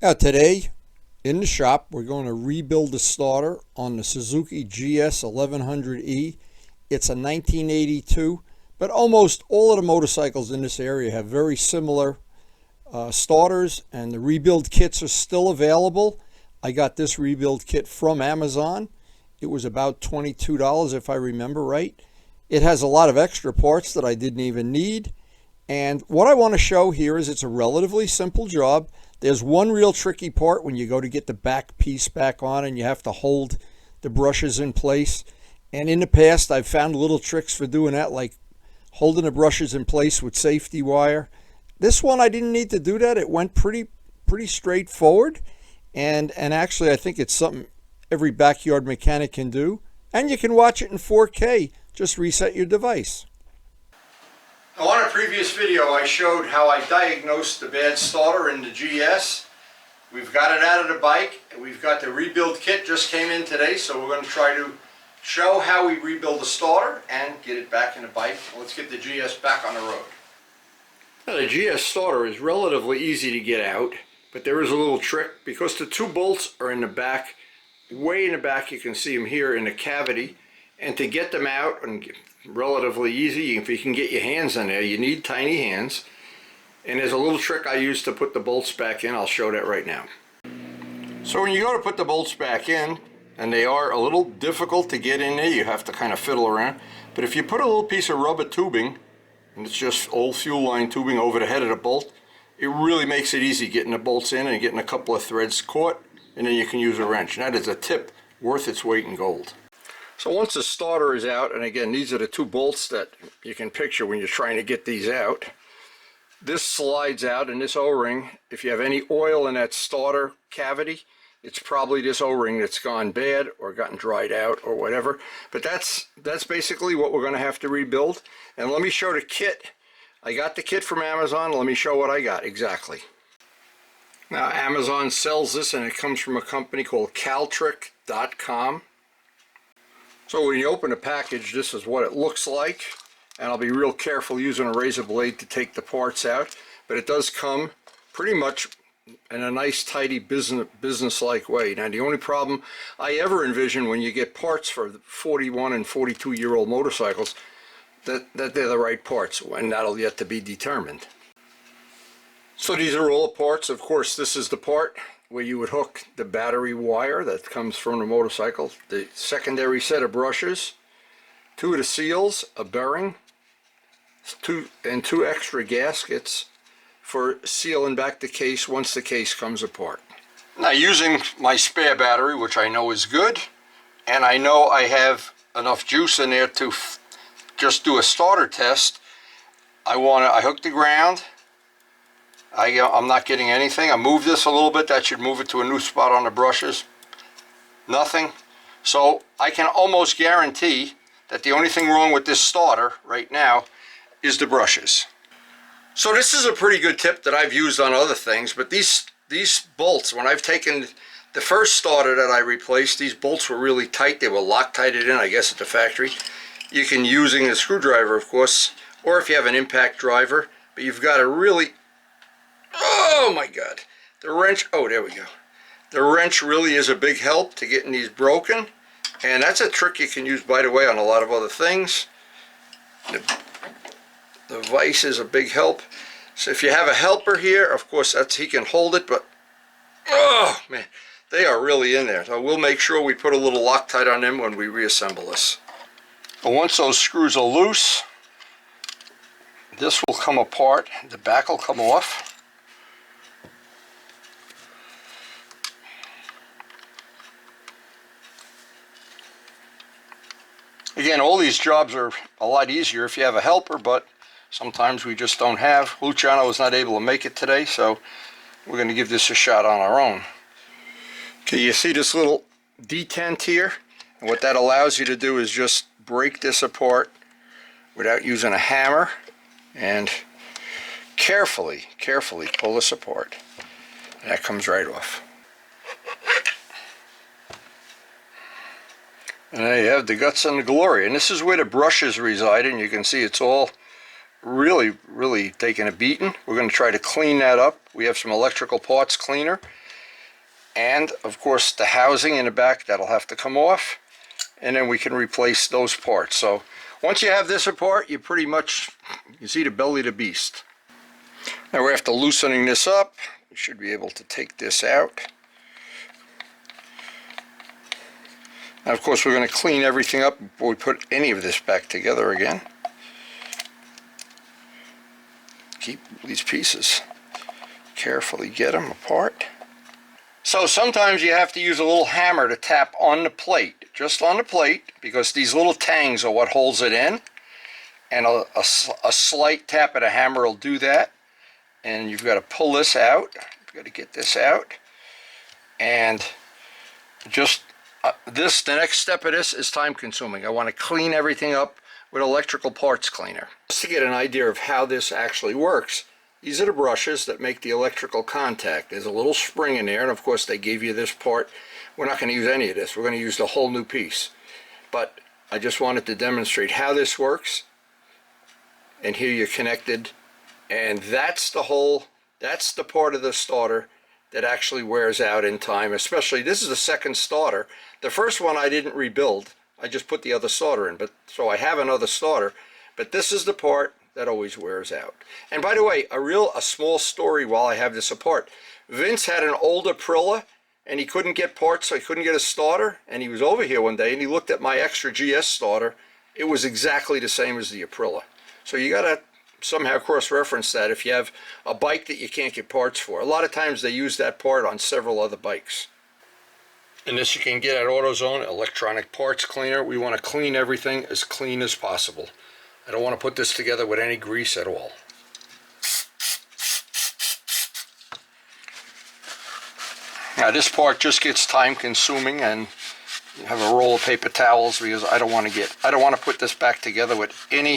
Now today in the shop we're going to rebuild the starter on the Suzuki GS1100E. It's a 1982, but almost all of the motorcycles in this area have very similar starters, and the rebuild kits are still available. I got this rebuild kit from Amazon. It was about $22 if I remember right. It has a lot of extra parts that I didn't even need. And what I want to show here is it's a relatively simple job. There's one real tricky part when you go to get the back piece back on and you have to hold the brushes in place. And in the past I've found little tricks for doing that, like holding the brushes in place with safety wire. This one I didn't need to do that. It went pretty straightforward. And actually I think it's something every backyard mechanic can do. And you can watch it in 4K. Just reset your device. Now, on a previous video I showed how I diagnosed the bad starter in the GS. We've got it out of the bike. We've got the rebuild kit just came in today, so we're going to try to show how we rebuild the starter and get it back in the bike. Let's get the GS back on the road. Now, the GS starter is relatively easy to get out, but there is a little trick because the two bolts are in the back. Way in the back, you can see them here in the cavity, and to get them out, and relatively easy, if you can get your hands in there. You need tiny hands, and there's a little trick I use to put the bolts back in. I'll show that right now. So when you go to put the bolts back in, and they are a little difficult to get in there, you have to kind of fiddle around, but if you put a little piece of rubber tubing, and it's just old fuel line tubing over the head of the bolt, it really makes it easy getting the bolts in and getting a couple of threads caught, and then you can use a wrench. And that is a tip worth its weight in gold. So once the starter is out, and again these are the two bolts that you can picture when you're trying to get these out, this slides out, and this O-ring, if you have any oil in that starter cavity, it's probably this O-ring that's gone bad or gotten dried out or whatever. But that's basically what we're going to have to rebuild. And let me show the kit. I got the kit from Amazon. Let me show what I got exactly. Now, Amazon sells this, and it comes from a company called Caltrick.com. So when you open the package, this is what it looks like, and I'll be real careful using a razor blade to take the parts out, but it does come pretty much in a nice tidy business-like way. Now, the only problem I ever envision when you get parts for 41 and 42-year-old motorcycles, that they're the right parts, and that'll yet to be determined. So these are all the parts. Of course, this is the part where you would hook the battery wire that comes from the motorcycle, the secondary set of brushes, two of the seals, a bearing, two extra gaskets for sealing back the case once the case comes apart. Now, using my spare battery, which I know is good, and I know I have enough juice in there to just do a starter test, I hook the ground. I'm not getting anything. I move this a little bit. That should move it to a new spot on the brushes. Nothing. So I can almost guarantee that the only thing wrong with this starter right now is the brushes. So this is a pretty good tip that I've used on other things, but these bolts, when I've taken the first starter that I replaced, these bolts were really tight. They were Loctited in, I guess, at the factory. You can using a screwdriver, of course, or if you have an impact driver, but you've got to really, oh my God, the wrench, oh, there we go. The wrench really is a big help to getting these broken, and that's a trick you can use, by the way, on a lot of other things. The vise is a big help. So if you have a helper here, of course, he can hold it, but oh man, they are really in there. So we'll make sure we put a little Loctite on them when we reassemble this. But once those screws are loose, this will come apart, the back will come off. Again, all these jobs are a lot easier if you have a helper, but sometimes we just don't have. Luciano was not able to make it today, so we're going to give this a shot on our own. Okay, you see this little detent here? And what that allows you to do is just break this apart without using a hammer, and carefully pull this apart. And that comes right off. And there you have the guts and the glory. And this is where the brushes reside, and you can see it's all really taken a beating. We're going to try to clean that up. We have some electrical parts cleaner, and of course the housing in the back, that'll have to come off, and then we can replace those parts. So once you have this apart, you pretty much, you see the belly of the beast. Now we're after loosening this up, we should be able to take this out. Now of course we're going to clean everything up before we put any of this back together again. Keep these pieces, carefully get them apart. So sometimes you have to use a little hammer to tap on the plate, just on the plate, because these little tangs are what holds it in, and a slight tap of a hammer will do that. And you've got to pull this out, you've got to get this out, and just the next step of this is time consuming. I want to clean everything up with electrical parts cleaner. Just to get an idea of how this actually works, these are the brushes that make the electrical contact. There's a little spring in there, and of course they gave you this part. We're not going to use any of this. We're going to use the whole new piece. But I just wanted to demonstrate how this works. And here you're connected, and that's the part of the starter that actually wears out in time. Especially, this is the second starter. The first one I didn't rebuild. I just put the other starter in, but so I have another starter. But this is the part that always wears out. And by the way, a small story while I have this apart. Vince had an old Aprilia, and he couldn't get parts, so he couldn't get a starter. And he was over here one day, and he looked at my extra GS starter. It was exactly the same as the Aprilia. So you got to somehow cross-reference that if you have a bike that you can't get parts for. A lot of times they use that part on several other bikes. And this you can get at AutoZone, electronic parts cleaner. We want to clean everything as clean as possible. I don't want to put this together with any grease at all. Now this part just gets time consuming, and you have a roll of paper towels because I don't want to put this back together with any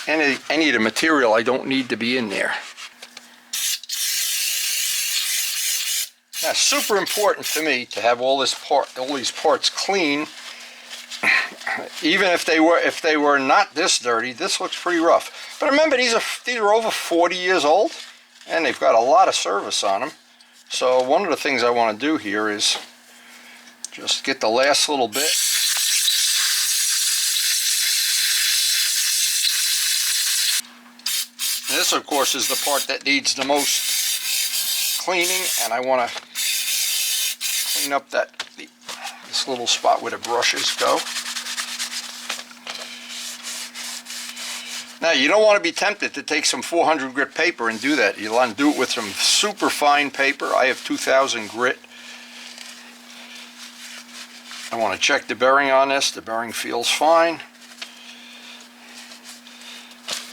of the material I don't need to be in there. Now, super important to me to have all these parts clean. Even if they were not this dirty, this looks pretty rough. But remember, these are over 40 years old, and they've got a lot of service on them. So one of the things I want to do here is just get the last little bit. And this, of course, is the part that needs the most cleaning, and I want to clean up this little spot where the brushes go. Now, you don't want to be tempted to take some 400 grit paper and do that. You want to do it with some super fine paper. I have 2000 grit. I want to check the bearing on this. The bearing feels fine.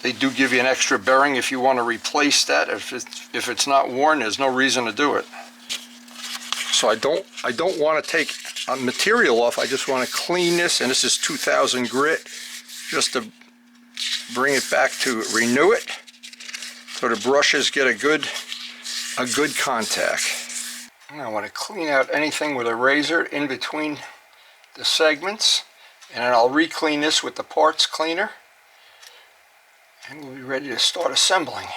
They do give you an extra bearing if you want to replace that. If it's not worn, there's no reason to do it. So I don't want to take material off. I just want to clean this, and this is 2000 grit, just to bring it back to renew it, so the brushes get a good contact. And I want to clean out anything with a razor in between the segments, and then I'll re-clean this with the parts cleaner, and we'll be ready to start assembling.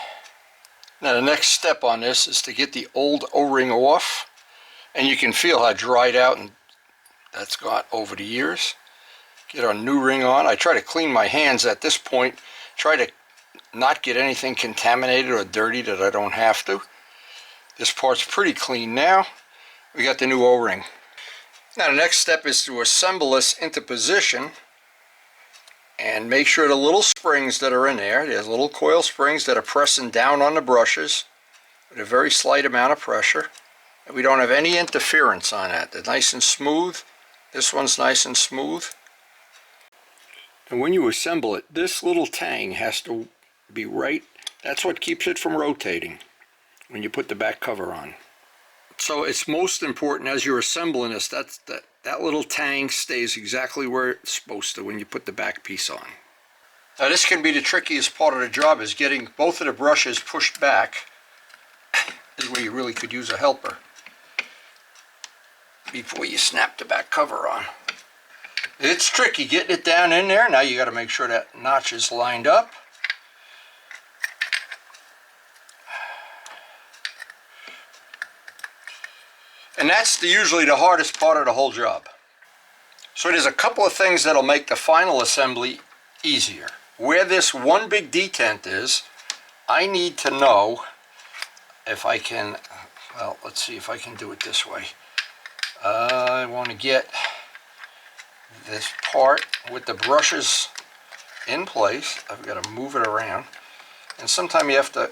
Now the next step on this is to get the old O-ring off, and you can feel how dried out and that's got over the years. Get our new ring on. I try to clean my hands at this point, try to not get anything contaminated or dirty that I don't have to. This part's pretty clean now. We got the new O-ring. Now the next step is to assemble this into position and make sure the little springs that are in there's little coil springs that are pressing down on the brushes with a very slight amount of pressure. And we don't have any interference on that. They're nice and smooth. This one's nice and smooth. And when you assemble it, this little tang has to be right. That's what keeps it from rotating when you put the back cover on. So it's most important as you're assembling this, that little tang stays exactly where it's supposed to when you put the back piece on. Now this can be the trickiest part of the job, is getting both of the brushes pushed back. This is where you really could use a helper before you snap the back cover on. It's tricky getting it down in there. Now you got to make sure that notch is lined up. And that's usually the hardest part of the whole job. So there's a couple of things that'll make the final assembly easier. Where this one big detent is, I need to know if I can, well, let's see if I can do it this way. I want to get this part with the brushes in place. I've got to move it around. And sometimes you have to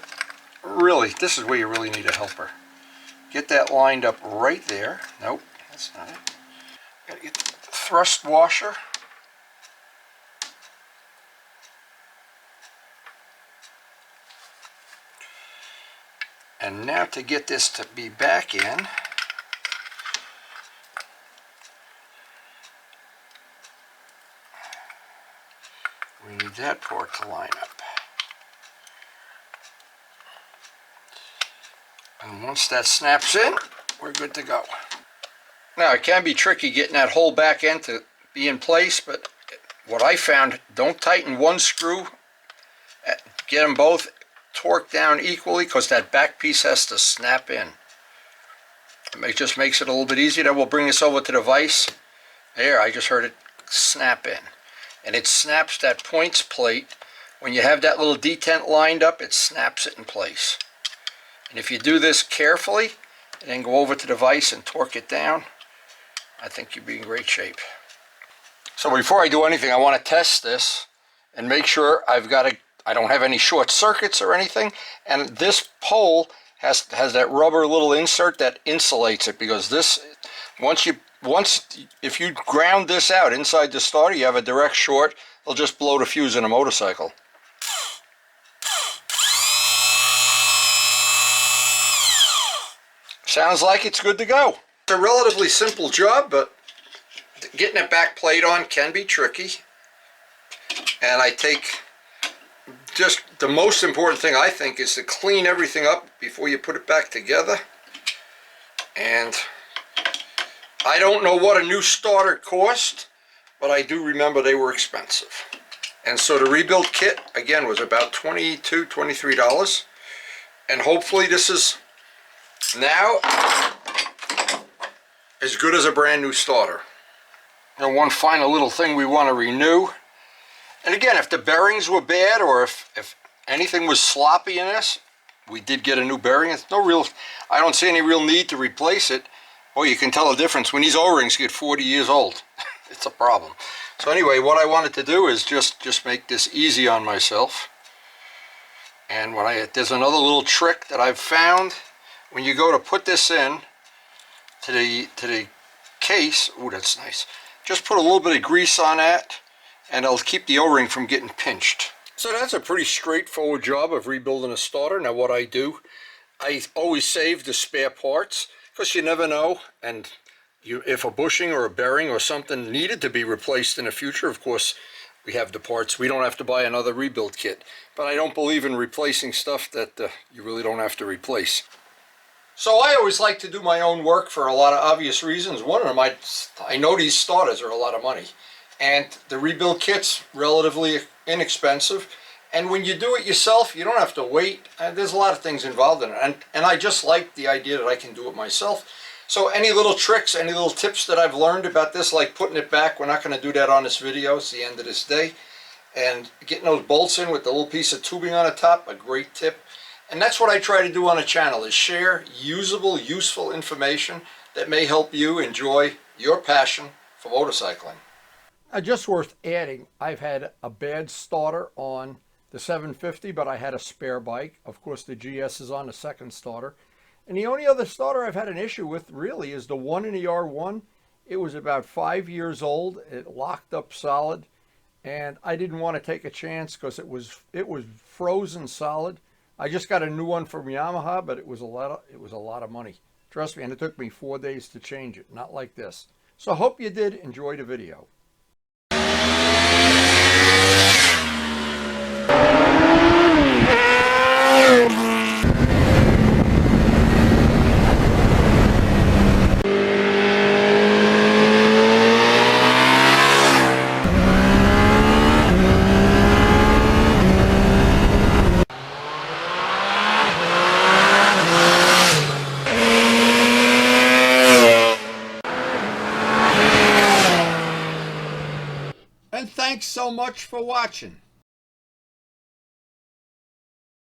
really, this is where you really need a helper. Get that lined up right there. Nope, that's not it. Got to get the thrust washer. And now to get this to be back in, we need that part to line up. And once that snaps in, we're good to go. Now it can be tricky getting that whole back end to be in place, but what I found, don't tighten one screw, get them both torqued down equally, because that back piece has to snap in. It just makes it a little bit easier. Then we'll bring this over to the vise. There, I just heard it snap in. And it snaps that points plate. When you have that little detent lined up, it snaps it in place. And if you do this carefully, and then go over to the vise and torque it down, I think you'll be in great shape. So before I do anything, I want to test this and make sure I don't have any short circuits or anything. And this pole has that rubber little insert that insulates it, because this, if you ground this out inside the starter, you have a direct short, it'll just blow the fuse in a motorcycle. Sounds like it's good to go. It's a relatively simple job, but getting that back plate on can be tricky. And I take just the most important thing, I think, is to clean everything up before you put it back together. And I don't know what a new starter cost, but I do remember they were expensive. And so the rebuild kit, again, was about $22, $23. And hopefully this is now as good as a brand new starter. And one final little thing we want to renew. And again, if the bearings were bad, or if anything was sloppy in this, we did get a new bearing. It's I don't see any real need to replace it. Well, you can tell the difference when these O-rings get 40 years old. It's a problem. So anyway, what I wanted to do is just make this easy on myself. And there's another little trick that I've found. When you go to put this in to the case, ooh, that's nice. Just put a little bit of grease on that, and it'll keep the O-ring from getting pinched. So that's a pretty straightforward job of rebuilding a starter. Now what I do, I always save the spare parts, because you never know, and if a bushing or a bearing or something needed to be replaced in the future, of course we have the parts. We don't have to buy another rebuild kit. But I don't believe in replacing stuff that you really don't have to replace. So I always like to do my own work for a lot of obvious reasons. One of them, I know these starters are a lot of money, and the rebuild kit's relatively inexpensive. And when you do it yourself, you don't have to wait. There's a lot of things involved in it, and I just like the idea that I can do it myself. So any little tricks, any little tips that I've learned about this, like putting it back, we're not going to do that on this video. It's the end of this day. And getting those bolts in with the little piece of tubing on the top, a great tip. And that's what I try to do on the channel, is share usable, useful information that may help you enjoy your passion for motorcycling. Just worth adding, I've had a bad starter on the 750, but I had a spare bike. Of course, the GS is on the second starter. And the only other starter I've had an issue with, really, is the one in the R1. It was about 5 years old. It locked up solid, and I didn't want to take a chance because it was frozen solid. I just got a new one from Yamaha, but it was a lot of money. Trust me, and it took me 4 days to change it, not like this. So I hope you did enjoy the video. And thanks so much for watching.